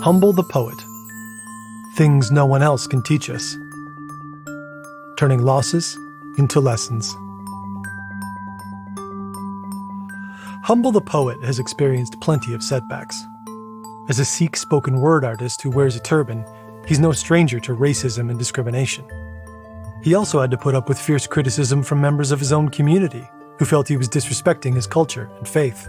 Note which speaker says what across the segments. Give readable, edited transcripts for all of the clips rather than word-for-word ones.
Speaker 1: Humble the Poet. Things no one else can teach us. Turning losses into lessons. Humble the Poet has experienced plenty of setbacks. As a Sikh spoken word artist who wears a turban, he's no stranger to racism and discrimination. He also had to put up with fierce criticism from members of his own community who felt he was disrespecting his culture and faith.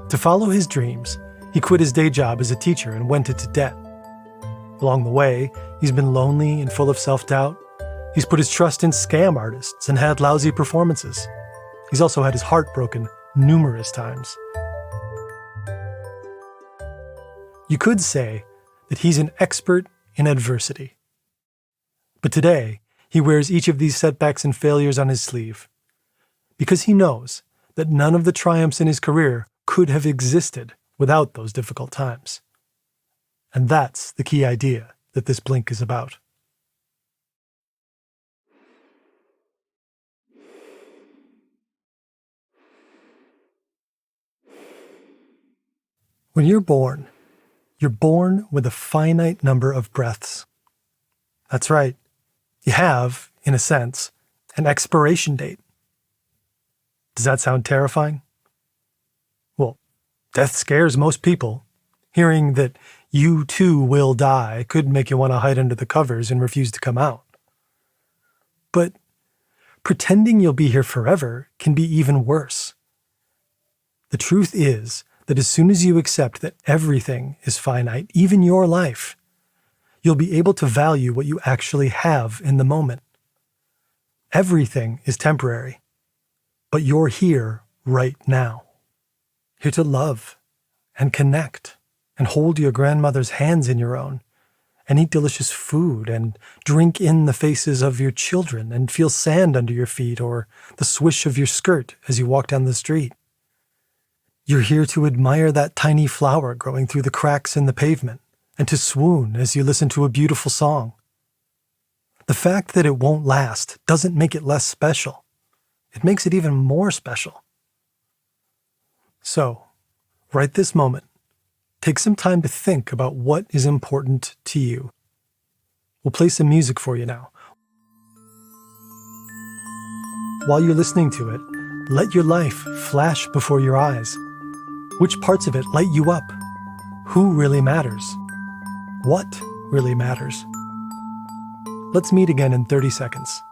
Speaker 1: To follow his dreams, he quit his day job as a teacher and went into debt. Along the way, he's been lonely and full of self-doubt. He's put his trust in scam artists and had lousy performances. He's also had his heart broken numerous times. You could say that he's an expert in adversity. But today, he wears each of these setbacks and failures on his sleeve, because he knows that none of the triumphs in his career could have existed without those difficult times. And that's the key idea that this blink is about. When you're born with a finite number of breaths. That's right. You have, in a sense, an expiration date. Does that sound terrifying? Well, death scares most people. Hearing that you too will die could make you want to hide under the covers and refuse to come out. But pretending you'll be here forever can be even worse. The truth is that as soon as you accept that everything is finite, even your life, you'll be able to value what you actually have in the moment. Everything is temporary, but you're here right now. Here to love and connect and hold your grandmother's hands in your own and eat delicious food and drink in the faces of your children and feel sand under your feet or the swish of your skirt as you walk down the street. You're here to admire that tiny flower growing through the cracks in the pavement and to swoon as you listen to a beautiful song. The fact that it won't last doesn't make it less special. It makes it even more special. So, right this moment, take some time to think about what is important to you. We'll play some music for you now. While you're listening to it, let your life flash before your eyes. Which parts of it light you up? Who really matters? What really matters? Let's meet again in 30 seconds.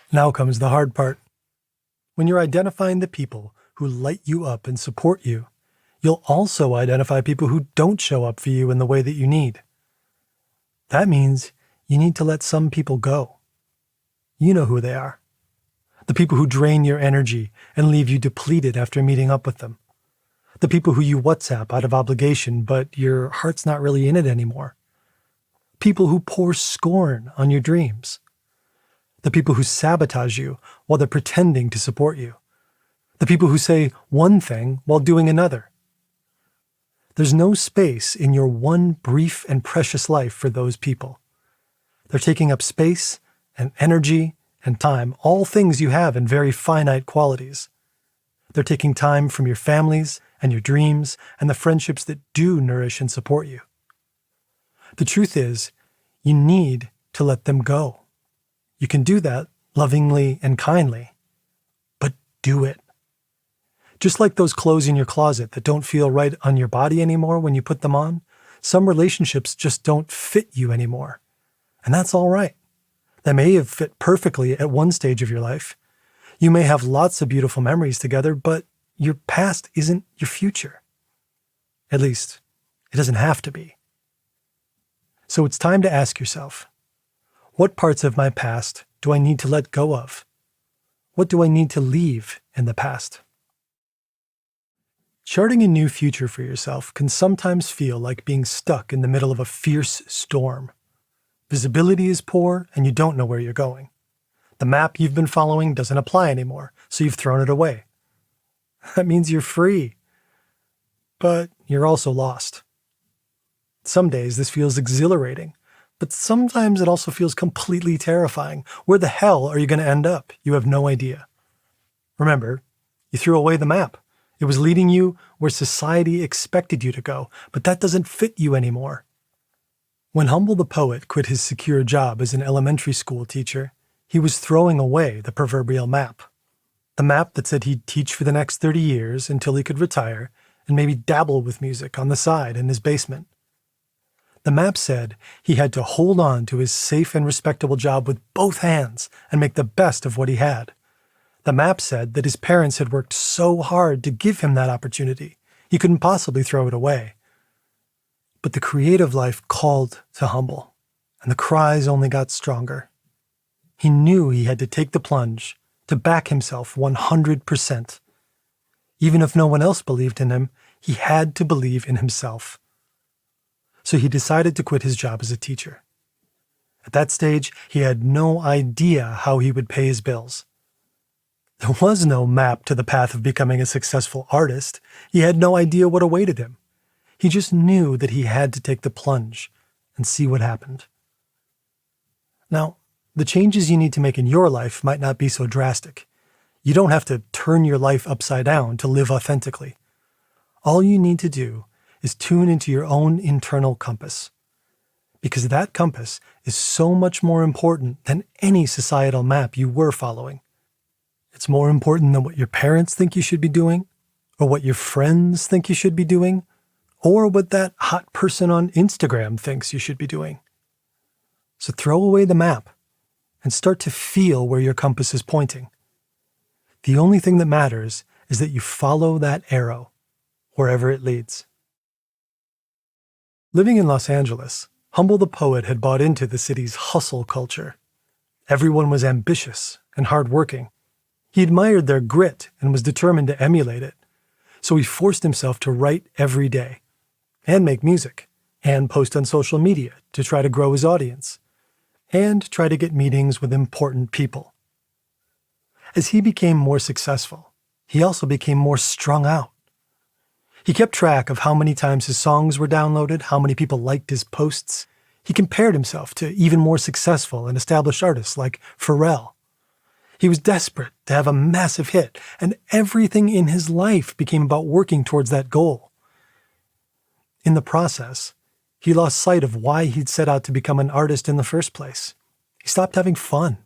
Speaker 1: Now comes the hard part. When you're identifying the people who light you up and support you, you'll also identify people who don't show up for you in the way that you need. That means you need to let some people go. You know who they are. The people who drain your energy and leave you depleted after meeting up with them. The people who you WhatsApp out of obligation, but your heart's not really in it anymore. People who pour scorn on your dreams. The people who sabotage you while they're pretending to support you. The people who say one thing while doing another. There's no space in your one brief and precious life for those people. They're taking up space and energy and time, all things you have in very finite qualities. They're taking time from your families and your dreams and the friendships that do nourish and support you. The truth is, you need to let them go. You can do that lovingly and kindly, but do it. Just like those clothes in your closet that don't feel right on your body anymore when you put them on, some relationships just don't fit you anymore. And that's all right. They may have fit perfectly at one stage of your life. You may have lots of beautiful memories together, but your past isn't your future. At least, it doesn't have to be. So it's time to ask yourself, what parts of my past do I need to let go of? What do I need to leave in the past? Charting a new future for yourself can sometimes feel like being stuck in the middle of a fierce storm. Visibility is poor and you don't know where you're going. The map you've been following doesn't apply anymore, so you've thrown it away. That means you're free. But you're also lost. Some days this feels exhilarating, but sometimes it also feels completely terrifying. Where the hell are you going to end up? You have no idea. Remember, you threw away the map. It was leading you where society expected you to go, but that doesn't fit you anymore. When Humble the Poet quit his secure job as an elementary school teacher, he was throwing away the proverbial map. The map that said he'd teach for the next 30 years until he could retire and maybe dabble with music on the side in his basement. The map said he had to hold on to his safe and respectable job with both hands and make the best of what he had. The map said that his parents had worked so hard to give him that opportunity, he couldn't possibly throw it away. But the creative life called to Humble, and the cries only got stronger. He knew he had to take the plunge, to back himself 100%. Even if no one else believed in him, he had to believe in himself. So he decided to quit his job as a teacher. At that stage, he had no idea how he would pay his bills. There was no map to the path of becoming a successful artist. He had no idea what awaited him. He just knew that he had to take the plunge and see what happened. Now, the changes you need to make in your life might not be so drastic. You don't have to turn your life upside down to live authentically. All you need to do is tune into your own internal compass. Because that compass is so much more important than any societal map you were following. It's more important than what your parents think you should be doing, or what your friends think you should be doing, or what that hot person on Instagram thinks you should be doing. So throw away the map and start to feel where your compass is pointing. The only thing that matters is that you follow that arrow, wherever it leads. Living in Los Angeles, Humble the Poet had bought into the city's hustle culture. Everyone was ambitious and hardworking. He admired their grit and was determined to emulate it. So he forced himself to write every day, and make music, and post on social media to try to grow his audience, and try to get meetings with important people. As he became more successful, he also became more strung out. He kept track of how many times his songs were downloaded, how many people liked his posts. He compared himself to even more successful and established artists like Pharrell. He was desperate to have a massive hit, and everything in his life became about working towards that goal. In the process, he lost sight of why he'd set out to become an artist in the first place. He stopped having fun.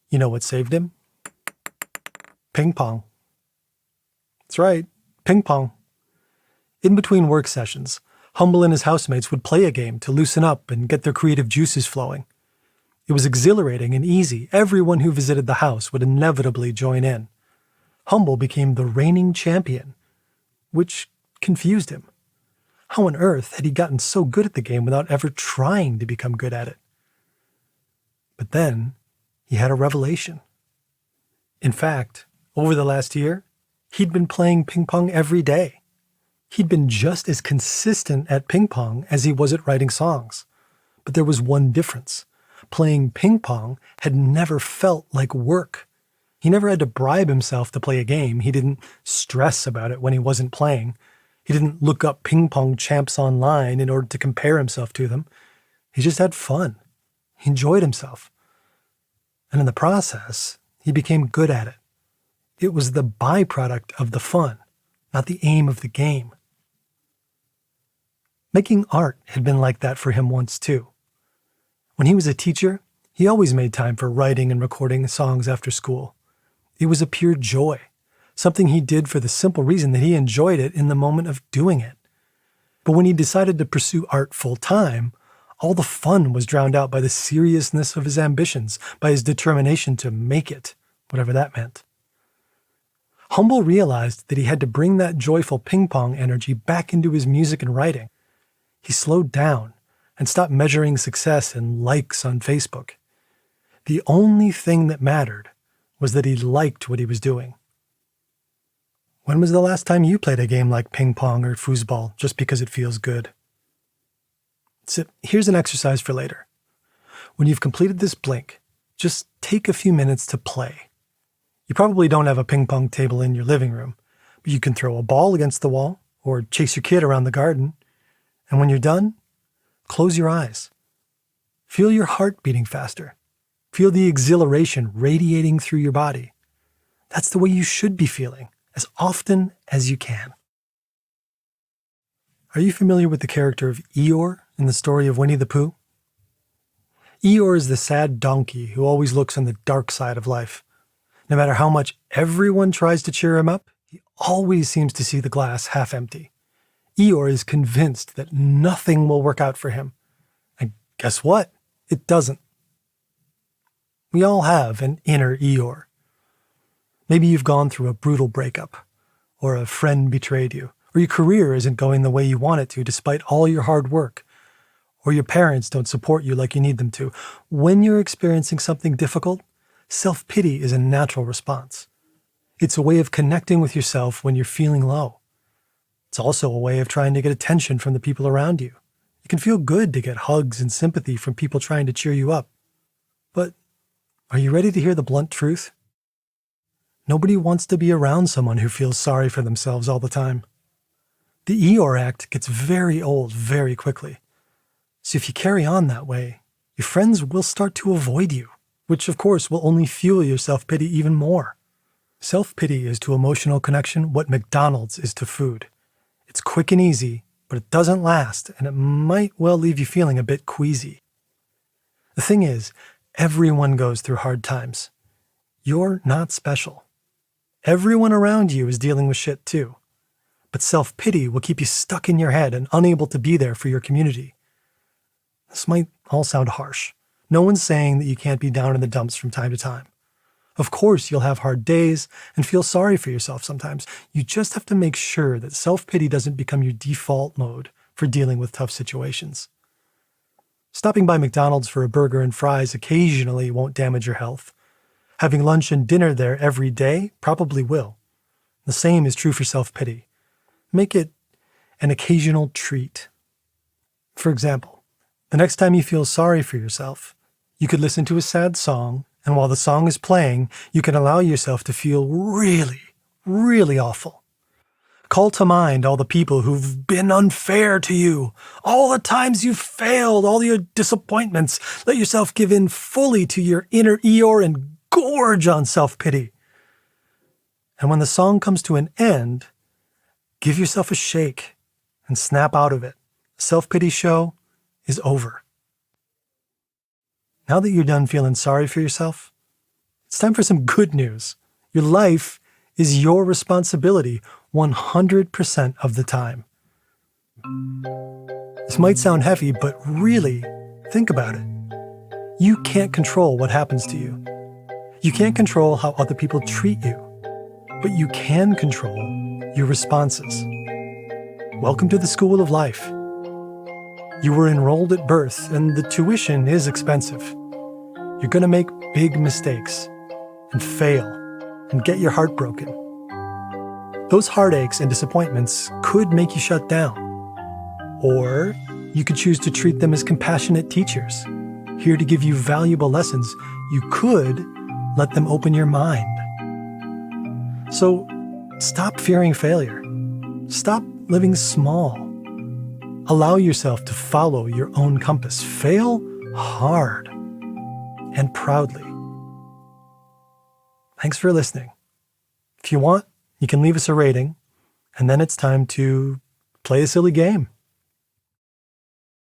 Speaker 1: You know what saved him? Ping pong. That's right, ping pong. In between work sessions, Humble and his housemates would play a game to loosen up and get their creative juices flowing. It was exhilarating and easy. Everyone who visited the house would inevitably join in. Humble became the reigning champion, which confused him. How on earth had he gotten so good at the game without ever trying to become good at it? But then he had a revelation. In fact, over the last year, he'd been playing ping pong every day. He'd been just as consistent at ping pong as he was at writing songs. But there was one difference. Playing ping pong had never felt like work. He never had to bribe himself to play a game. He didn't stress about it when he wasn't playing. He didn't look up ping pong champs online in order to compare himself to them. He just had fun. He enjoyed himself. And in the process, he became good at it. It was the byproduct of the fun, not the aim of the game. Making art had been like that for him once too. When he was a teacher, he always made time for writing and recording songs after school. It was a pure joy, something he did for the simple reason that he enjoyed it in the moment of doing it. But when he decided to pursue art full-time, all the fun was drowned out by the seriousness of his ambitions, by his determination to make it, whatever that meant. Humble realized that he had to bring that joyful ping-pong energy back into his music and writing. He slowed down and stopped measuring success in likes on Facebook. The only thing that mattered was that he liked what he was doing. When was the last time you played a game like ping pong or foosball just because it feels good? So here's an exercise for later. When you've completed this blink, just take a few minutes to play. You probably don't have a ping pong table in your living room, but you can throw a ball against the wall or chase your kid around the garden. And when you're done, close your eyes. Feel your heart beating faster. Feel the exhilaration radiating through your body. That's the way you should be feeling, as often as you can. Are you familiar with the character of Eeyore in the story of Winnie the Pooh? Eeyore is the sad donkey who always looks on the dark side of life. No matter how much everyone tries to cheer him up, he always seems to see the glass half empty. Eeyore is convinced that nothing will work out for him. And guess what? It doesn't. We all have an inner Eeyore. Maybe you've gone through a brutal breakup, or a friend betrayed you, or your career isn't going the way you want it to despite all your hard work, or your parents don't support you like you need them to. When you're experiencing something difficult, self-pity is a natural response. It's a way of connecting with yourself when you're feeling low. It's also a way of trying to get attention from the people around you. It can feel good to get hugs and sympathy from people trying to cheer you up. But are you ready to hear the blunt truth? Nobody wants to be around someone who feels sorry for themselves all the time. The Eeyore act gets very old very quickly. So if you carry on that way, your friends will start to avoid you, which of course will only fuel your self-pity even more. Self-pity is to emotional connection what McDonald's is to food. It's quick and easy, but it doesn't last, and it might well leave you feeling a bit queasy. The thing is, everyone goes through hard times. You're not special. Everyone around you is dealing with shit too. But self-pity will keep you stuck in your head and unable to be there for your community. This might all sound harsh. No one's saying that you can't be down in the dumps from time to time. Of course, you'll have hard days and feel sorry for yourself sometimes. You just have to make sure that self-pity doesn't become your default mode for dealing with tough situations. Stopping by McDonald's for a burger and fries occasionally won't damage your health. Having lunch and dinner there every day probably will. The same is true for self-pity. Make it an occasional treat. For example, the next time you feel sorry for yourself, you could listen to a sad song, and while the song is playing, you can allow yourself to feel really, really awful. Call to mind all the people who've been unfair to you, all the times you've failed, all your disappointments. Let yourself give in fully to your inner Eeyore and gorge on self-pity. And when the song comes to an end, give yourself a shake and snap out of it. The self-pity show is over. Now that you're done feeling sorry for yourself, it's time for some good news. Your life is your responsibility 100% of the time. This might sound heavy, but really, think about it. You can't control what happens to you. You can't control how other people treat you, but you can control your responses. Welcome to the School of Life. You were enrolled at birth, and the tuition is expensive. You're going to make big mistakes and fail and get your heart broken. Those heartaches and disappointments could make you shut down. Or you could choose to treat them as compassionate teachers, here to give you valuable lessons. You could let them open your mind. So stop fearing failure. Stop living small. Allow yourself to follow your own compass. Fail hard and proudly. Thanks for listening. If you want, you can leave us a rating, and then it's time to play a silly game.